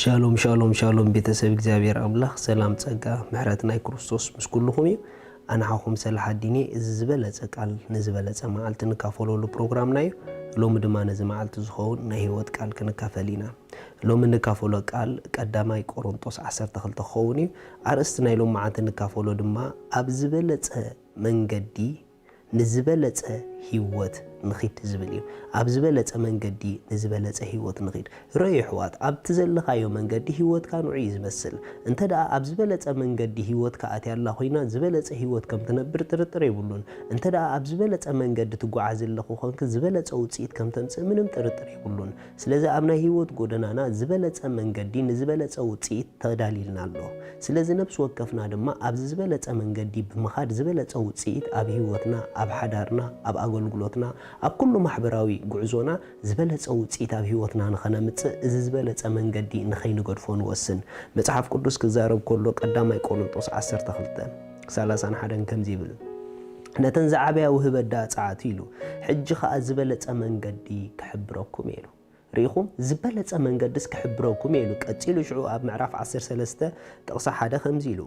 ሻሎም ሻሎም ሻሎም ቤተሰብ እግዚአብሔር አምላክ ሰላም ጸጋ ምሕረት ናይ ክርስቶስ ምስ ኩልኩም እዩ ኣንሓኹም ሰላሕ ዲኒ ዝበለጸ ቃል ንዝበለጸ መዓልቲ ንካፈለሉ ፕሮግራም ናይ ሎሚ ድማ ነዚ መዓልቲ ዝኸውን ናይ ህይወት ቃል ክንካፈል ኢና ሎሚ ንካፈሎ ቃል ቀዳማይ ቆሮንቶስ 12 ክኸውን እዩ ኣርእስቲ ናይ ሎሚ መዓልቲ ንካፈሎ ድማ ኣብ ዝበለጸ መንገዲ ንዝበለጸ ህይወት ንኺድ ዝብል እዩ ኣብ ዝበለጸ መንገዲ ንዝበለጸ ህይወት ንኺድ ረይ ሕዋት ኣብ ትዘለኻዮ መንገዲ ህይወትካ ንዑይ ዝመስል እንተዳ ኣብ ዝበለጸ መንገዲ ህይወትካ ኣትያላ ኮይና ዝበለጸ ህይወት ከም ትነብር ጥርጥር ይብሉን እንተዳ ኣብ ዝበለጸ መንገዲ ትጓዓዝ ዘለኹ ኮንክ ዝበለጸ ውጽኢት ከም ተምጽእ ምንም ጥርጥር ይብሉን ስለዚ ኣብ ናይ ህይወት ጎደናና ዝበለጸ መንገዲ ንዝበለጸ ውጽኢት ተዳሊልና ኣሎ ስለዚ ነፍስ ወከፍና ድማ ኣብ ዝበለጸ መንገዲ ብምኻድ ዝበለጸ ውጽኢት ኣብ ህይወትና ኣብ ሓዳርና ኣብ ኣገልግሎትና ኣብ ኩሉ ማሕበራዊ ጉዕዞና ዝበለጸ ውጽኢት ኣብ ህይወትና ንኸነምጽእ እዚ ዝበለጸ መንገዲ ንኸይንገድፎ ንወስን መጽሓፍ ቅዱስ ክዛረብ ከሎ ቀዳማይ ቆሮንቶስ 12:31 ከምዚ ይብል ነተን ዝዓበያ ውህበዳ ጻዓት ኢሉ ሕጂ ኸኣ ዝበለጸ መንገዲ ክሕብረኩም ኢሉ ሪኹም ዝበለጸ መንገድስ ክሕብረኩም ኢሉ ቀጺሉ ሽዑ ኣብ ምዕራፍ 13 ጥቕሲ 1 ከምዚ ኢሉ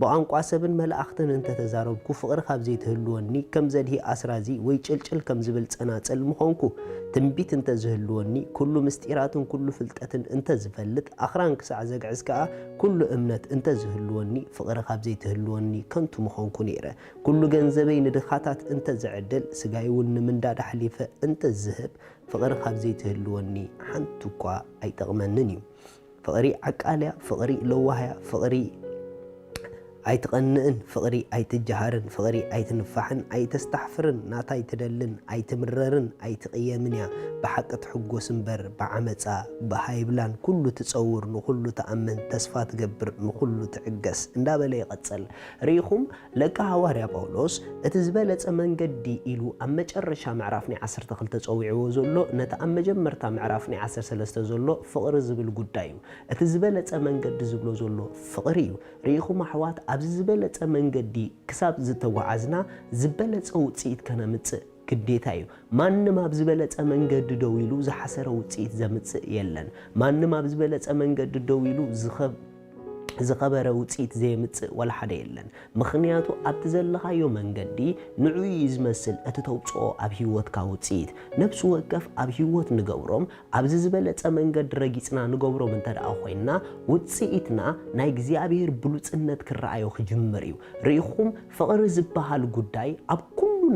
ብቋንቋ ሰብን መላእኽትን እንተተዛረብኩ ፍቕሪ ካብ ዘይትህልወኒ ከም ዘድሂ ኣስራዚ ወይ ጭልጭል ከም ዝብል ጸናጽል ምኾንኩ ትንቢት እንተዝህልወኒ ኩሉ ምስጢራትን ኩሉ ፍልጠትን እንተዝፈልጥ ኣኽራን ክሳዕ ዘግዕዝ ከዓ ኩሉ እምነት እንተዝህልወኒ ፍቕሪ ካብ ዘይትህልወኒ ከንቱ ምኾንኩ ነይረ ኩሉ ገንዘበይ ንድኻታት እንተዝዕድል ስጋይ እውን ንምንዳድ ሓሊፈ እንተዝህብ ፍቕሪ ካብ ዘይትህልወኒ ሓንቲ እኳ ኣይጠቕመንን እዩ ፍቕሪ ዓቃልያ ፍቕሪ ለዋህያ ፍቕሪ ኣይትቐንእን ፍቕሪ ኣይትጀሃርን ፍቕሪ ኣይትንፋሕን ኣይተስተሕፍርን ናታይ ትደልን ኣይትምረርን ኣይትቕየምን እያ ብሓቂ ትሕጎስ እምበር ብዓመፃ ብሃይብላን ኩሉ ትፀውር ንኩሉ ተኣምን ተስፋ ትገብር ንኩሉ ትዕገስ እንዳበለ ይቐፅል ሪኢኹም ለቃ ሐዋርያ ጳውሎስ እቲ ዝበለጸ መንገዲ ኢሉ ኣብ መጨረሻ ምዕራፍ ናይ 12 ፀዊዕዎ ዘሎ ነቲ ኣብ መጀመርታ ምዕራፍ ናይ 13 ዘሎ ፍቕሪ ዝብል ጉዳይ እዩ እቲ ዝበለጸ መንገዲ ዝብሎ ዘሎ ፍቕሪ እዩ ሪኢኹም ኣሕዋት ኣብ ዝበለጸ መንገዲ ክሳብ ዝተጓዓዝና ዝበለጸ ውጽኢት ከነምጽእ ግዴታ እዩ ማንም ኣብ ዝበለጸ መንገዲ ደው ኢሉ ዝሓሰረ ውጽኢት ዘምጽእ የለን ማንም ኣብ ዝበለጸ መንገዲ ደው ኢሉ ዝኸበረ ውጽኢት ዘይምጽእ ወላ ሓደ የለን ምኽንያቱ ኣብ ዘለኻዮ መንገዲ ንዑይ ዝመስል እቲ ተውጽኦ ኣብ ህይወትካ ውጽኢት ነፍሲ ወከፍ ኣብ ህይወት ንገብሮም ኣብ ዝበለጸ መንገዲ ረጊጽና ንገብሮም እንተደኣ ኮይና ውጽኢትና ናይ እግዚአብሔር ብሉጽነት ክረኣዮ ክጅምር እዩ ሪኢኹም ፍቕሪ ዝበሃል ጉዳይ ኣብ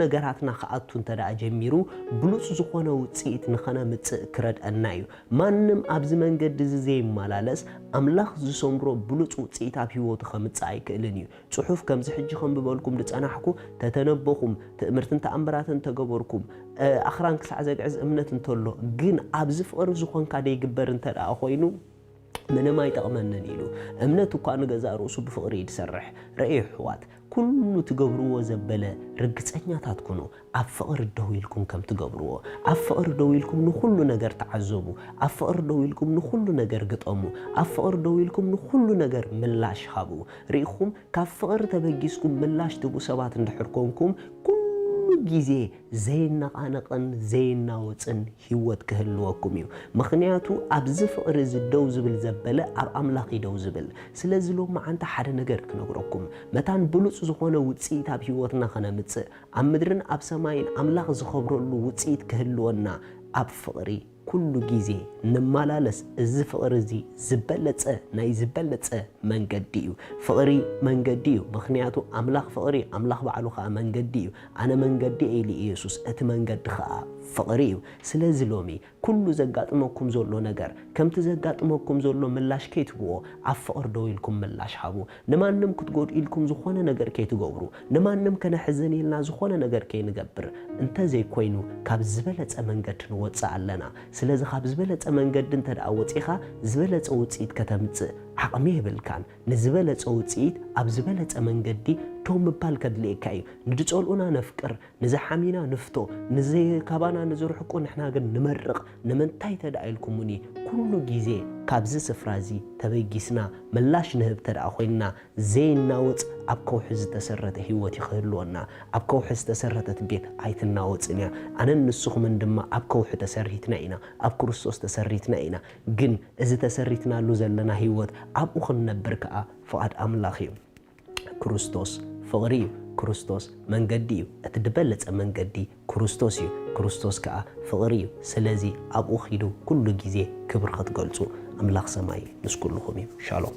ነገራትና ከኣቱ እንተዳ ጀሚሩ ብሉጽ ዝኾነ ውጽኢት ንኸነምጽእ ክረድአና እዩ ማንም ኣብዚ መንገዲ ዘይመላለስ ኣምላኽ ዝሰምሮ ብሉጽ ውጽኢት ኣብ ህይወቱ ከምጽእ ኣይክእልን እዩ ጽሑፍ ከምዚ ሕጂ ከምብበልኩም ድጸናሕኩ ተተነበኹም ትእምርትን ተኣምራትን ተገበርኩም ኣኽራን ክሳዕ ዘግዕዝ እምነት እንተሎ ግን ኣብዚ ፍቕሪ ዝኾንካ ደይግበር እንተዳ ኮይኑ ምንም ኣይጠቕመንን ኢሉ እምነት እኳ ንገዛ ርእሱ ብፍቕሪ ይድሰርሕ ረኢ ሕዋት ኩሉ ትገብርዎ ዘበለ ርግጸኛታት ኩኑ ኣብ ፍቕሪ ደው ኢልኩም ከም ትገብርዎ ኣብ ፍቕሪ ደው ኢልኩም ንኹሉ ነገር ተዓዘቡ ኣብ ፍቕሪ ደው ኢልኩም ንኹሉ ነገር ግጠሙ ኣብ ፍቕሪ ደው ኢልኩም ንኹሉ ነገር ምላሽ ሃቡ ሪኢኹም ካብ ፍቕሪ ተበጊስኩም ምላሽ ትቡ ሰባት እንድሕር ኮንኩም ጊዜ ዘይናቃነቅን ዘይናወፅን ህይወት ክህልወኩም እዩ ምኽንያቱ ኣብዚ ፍቕሪ ዝደው ዝብል ዘበለ ኣብ ኣምላኽ ይደው ዝብል ስለዚ ሎማ ዓንተ ሓደ ነገር ክነግረኩም መታን ብሉጽ ዝኾነ ውጽኢት ኣብ ህይወትና ኸነምጽእ ኣብ ምድርን ኣብ ሰማይን ኣምላኽ ዝኸብረሉ ውጽኢት ክህልወና ኣብ ፍቕሪ ኩሉ ጊዜ ንመላለስ እዚ ፍቕሪ እዚ ዝበለጸ ናይ ዝበለጸ መንገዲ እዩ ፍቕሪ መንገዲ እዩ ምኽንያቱ ኣምላኽ ፍቕሪ ኣምላኽ ባዕሉ ከዓ መንገዲ እዩ ኣነ መንገዲ ኢሉ ኢየሱስ እቲ መንገዲ ከዓ ፍቕሪ እዩ ስለዚ ሎሚ ኩሉ ዘጋጥመኩም ዘሎ ነገር ከምቲ ዘጋጥመኩም ዘሎ ምላሽ ከይትብዎ ኣብ ፍቕሪ ደው ኢልኩም ምላሽ ሃቡ ንማንም ክትጎድኡ ኢልኩም ዝኾነ ነገር ከይትገብሩ ንማንም ከነሕዘን ኢልና ዝኾነ ነገር ከይንገብር እንተዘይኮይኑ ካብ ዝበለጸ መንገዲ ንወፅእ ኣለና ስለዚ ካብ ዝበለጸ መንገዲ እንተደኣ ወፂኻ ዝበለጸ ውጽኢት ከተምጽእ عقمي بالكان نزبلة صوتيت أبزبلة منجدي توم بالكدليكاي ندتقولنا نفكر نزحمينا نفتو نزي كابانا نزرحكون إحنا قد نمرق نمنتاي تدعيلكم مني كل جيزي كابز سفرازي تبيجيسنا ملاش نهب تدعوينا زين ناوت أبكو حز تسرت هيوتي خيرلونا أبكو حز تسرت بيت عيت الناوت إنيا أنا نسخ من دم أبكو حز تسريتنا إنا أبكو رصوص تسريتنا إنا جن إذا تسريتنا لوزلنا هيوت أبو خلنا بركة فقد أملاخي كريستوس فغريو كريستوس منجديو أتدبلت منجدي كريستوسيو كريستوس كأ فغريو سلازي أبو خيدو كل جزء كبر خد قلتو أملاخ سماي نسكلهم شالوم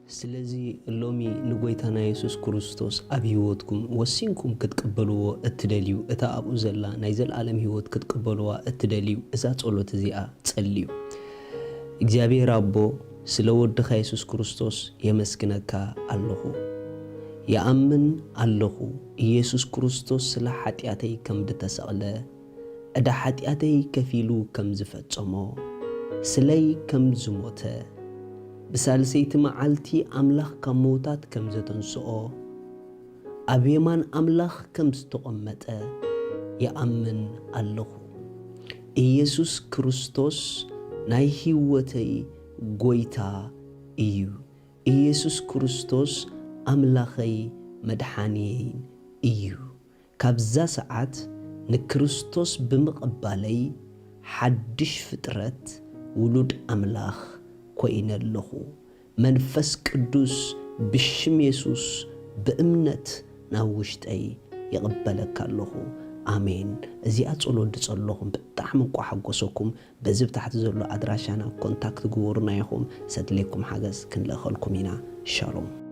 سلازي اللومي نقويتنا يسوس كريستوس أبي هوتكم وسينكم كتقبلوا التدليو إتا أبو زلا نايزل عالم هوت كتقبلوا التدليو إذا تقولوا تزيئة تسليو إجابي رابو سلود خيسوس كريستوس يمسكنك الله يأمن الله يسوس كريستوس سلا حتياتي كم دتسأله أدا حتياتي كفيلو كم زفتمو سلي كم زموته بسالسيت معالتي أملاخ كموتات كم زتنسؤو أبيمان أملاخ كم استقمته يأمن الله يسوس كريستوس ناي هيوتي ጎይታ እዩ ኢየሱስ ክርስቶስ አምላኸይ መድኃኒይ እዩ ካብዛ ሰዓት ንክርስቶስ ብምቕባለይ ሓድሽ ፍጥረት ውሉድ አምላኽ ኮይነለኹ መንፈስ ቅዱስ ብሽም ኢየሱስ በእምነት ናብ ውሽጠይ ይቕበለካ ኣለኹ آمين أزي أتصلوا لتصلوهم بتحم حقوسكم بزب تحت زلوا أدراشنا كونتاكت جورنا يهم سدلكم حاجز كن لخلكم هنا شالوم